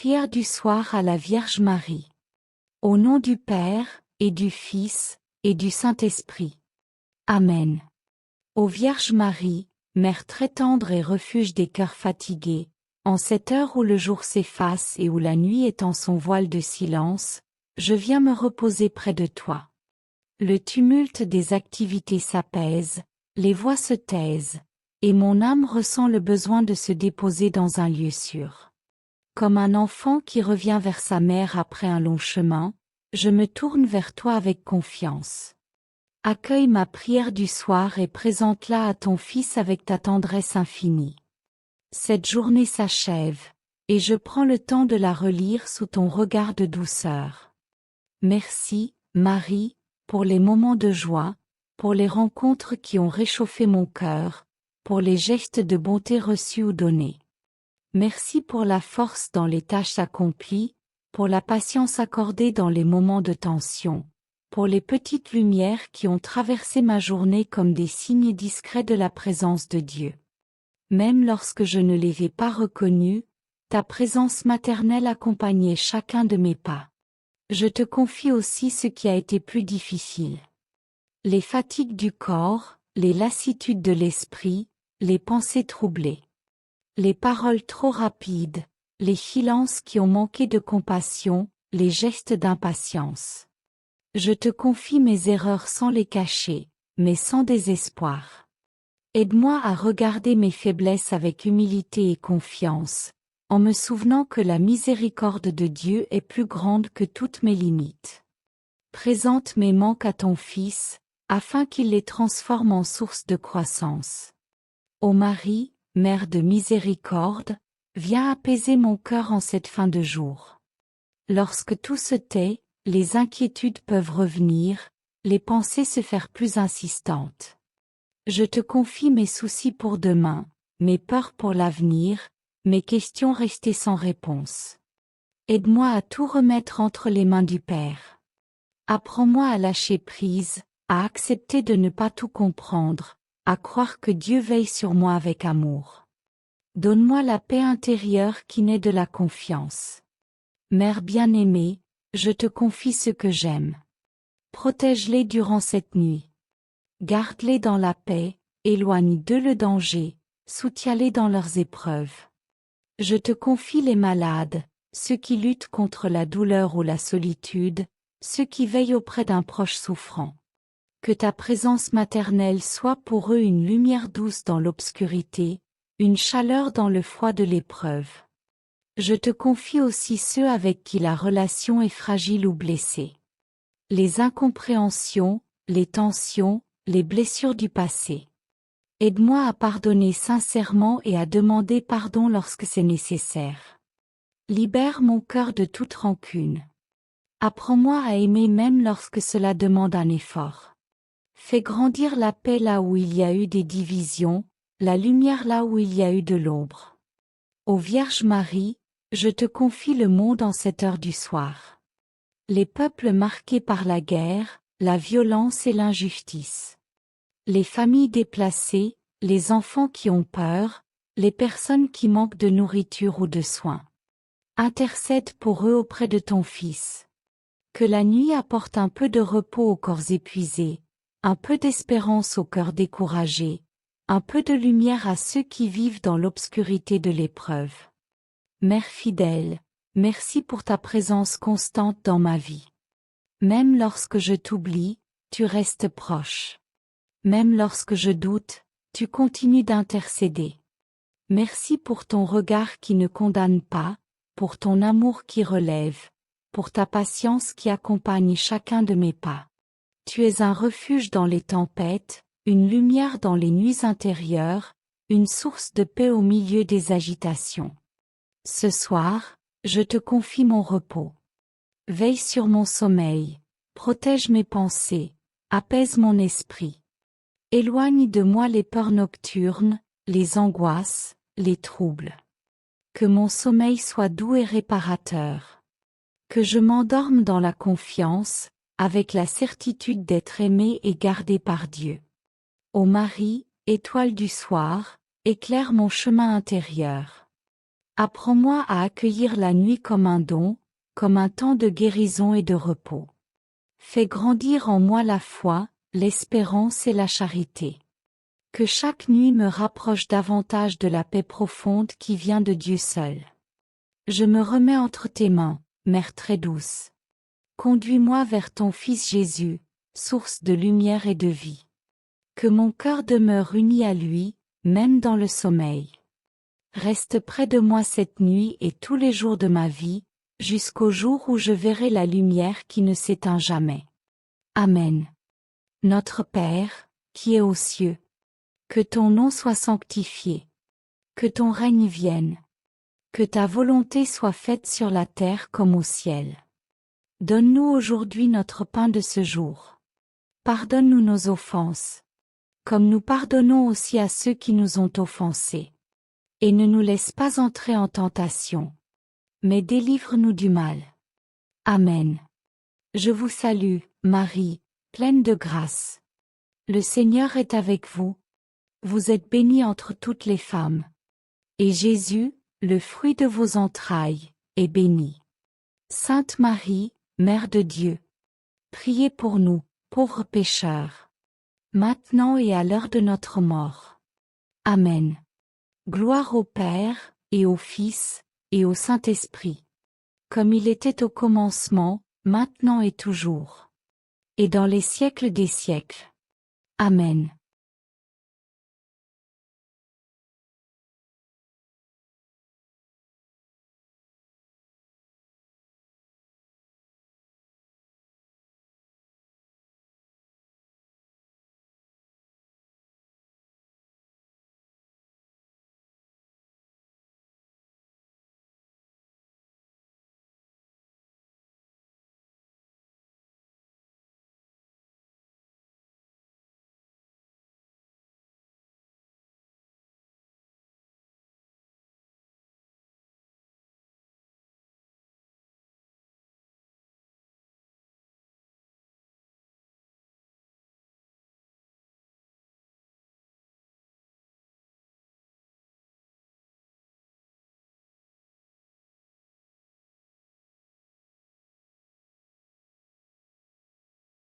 Prière du soir à la Vierge Marie. Au nom du Père, et du Fils, et du Saint-Esprit. Amen. Ô Vierge Marie, Mère très tendre et refuge des cœurs fatigués, en cette heure où le jour s'efface et où la nuit étend son voile de silence, je viens me reposer près de toi. Le tumulte des activités s'apaise, les voix se taisent, et mon âme ressent le besoin de se déposer dans un lieu sûr. Comme un enfant qui revient vers sa mère après un long chemin, je me tourne vers toi avec confiance. Accueille ma prière du soir et présente-la à ton Fils avec ta tendresse infinie. Cette journée s'achève, et je prends le temps de la relire sous ton regard de douceur. Merci, Marie, pour les moments de joie, pour les rencontres qui ont réchauffé mon cœur, pour les gestes de bonté reçus ou donnés. Merci pour la force dans les tâches accomplies, pour la patience accordée dans les moments de tension, pour les petites lumières qui ont traversé ma journée comme des signes discrets de la présence de Dieu. Même lorsque je ne les ai pas reconnus, ta présence maternelle accompagnait chacun de mes pas. Je te confie aussi ce qui a été plus difficile. Les fatigues du corps, les lassitudes de l'esprit, les pensées troublées. Les paroles trop rapides, les silences qui ont manqué de compassion, les gestes d'impatience. Je te confie mes erreurs sans les cacher, mais sans désespoir. Aide-moi à regarder mes faiblesses avec humilité et confiance, en me souvenant que la miséricorde de Dieu est plus grande que toutes mes limites. Présente mes manques à ton Fils, afin qu'il les transforme en source de croissance. Ô Marie, Mère de miséricorde, viens apaiser mon cœur en cette fin de jour. Lorsque tout se tait, les inquiétudes peuvent revenir, les pensées se faire plus insistantes. Je te confie mes soucis pour demain, mes peurs pour l'avenir, mes questions restées sans réponse. Aide-moi à tout remettre entre les mains du Père. Apprends-moi à lâcher prise, à accepter de ne pas tout comprendre, à croire que Dieu veille sur moi avec amour. Donne-moi la paix intérieure qui naît de la confiance. Mère bien-aimée, je te confie ce que j'aime. Protège-les durant cette nuit. Garde-les dans la paix, éloigne d'eux le danger, soutiens-les dans leurs épreuves. Je te confie les malades, ceux qui luttent contre la douleur ou la solitude, ceux qui veillent auprès d'un proche souffrant. Que ta présence maternelle soit pour eux une lumière douce dans l'obscurité, une chaleur dans le froid de l'épreuve. Je te confie aussi ceux avec qui la relation est fragile ou blessée. Les incompréhensions, les tensions, les blessures du passé. Aide-moi à pardonner sincèrement et à demander pardon lorsque c'est nécessaire. Libère mon cœur de toute rancune. Apprends-moi à aimer même lorsque cela demande un effort. Fais grandir la paix là où il y a eu des divisions, la lumière là où il y a eu de l'ombre. Ô Vierge Marie, je te confie le monde en cette heure du soir. Les peuples marqués par la guerre, la violence et l'injustice. Les familles déplacées, les enfants qui ont peur, les personnes qui manquent de nourriture ou de soins. Intercède pour eux auprès de ton Fils. Que la nuit apporte un peu de repos aux corps épuisés, un peu d'espérance au cœur découragé, un peu de lumière à ceux qui vivent dans l'obscurité de l'épreuve. Mère fidèle, merci pour ta présence constante dans ma vie. Même lorsque je t'oublie, tu restes proche. Même lorsque je doute, tu continues d'intercéder. Merci pour ton regard qui ne condamne pas, pour ton amour qui relève, pour ta patience qui accompagne chacun de mes pas. Tu es un refuge dans les tempêtes, une lumière dans les nuits intérieures, une source de paix au milieu des agitations. Ce soir, je te confie mon repos. Veille sur mon sommeil, protège mes pensées, apaise mon esprit. Éloigne de moi les peurs nocturnes, les angoisses, les troubles. Que mon sommeil soit doux et réparateur. Que je m'endorme dans la confiance, avec la certitude d'être aimé et gardé par Dieu. Ô Marie, étoile du soir, éclaire mon chemin intérieur. Apprends-moi à accueillir la nuit comme un don, comme un temps de guérison et de repos. Fais grandir en moi la foi, l'espérance et la charité. Que chaque nuit me rapproche davantage de la paix profonde qui vient de Dieu seul. Je me remets entre tes mains, Mère très douce. Conduis-moi vers ton Fils Jésus, source de lumière et de vie. Que mon cœur demeure uni à lui, même dans le sommeil. Reste près de moi cette nuit et tous les jours de ma vie, jusqu'au jour où je verrai la lumière qui ne s'éteint jamais. Amen. Notre Père, qui es aux cieux, que ton nom soit sanctifié. Que ton règne vienne. Que ta volonté soit faite sur la terre comme au ciel. Donne-nous aujourd'hui notre pain de ce jour. Pardonne-nous nos offenses, comme nous pardonnons aussi à ceux qui nous ont offensés. Et ne nous laisse pas entrer en tentation, mais délivre-nous du mal. Amen. Je vous salue, Marie, pleine de grâce. Le Seigneur est avec vous. Vous êtes bénie entre toutes les femmes. Et Jésus, le fruit de vos entrailles, est béni. Sainte Marie, Mère de Dieu, priez pour nous, pauvres pécheurs, maintenant et à l'heure de notre mort. Amen. Gloire au Père, et au Fils, et au Saint-Esprit, comme il était au commencement, maintenant et toujours, et dans les siècles des siècles. Amen.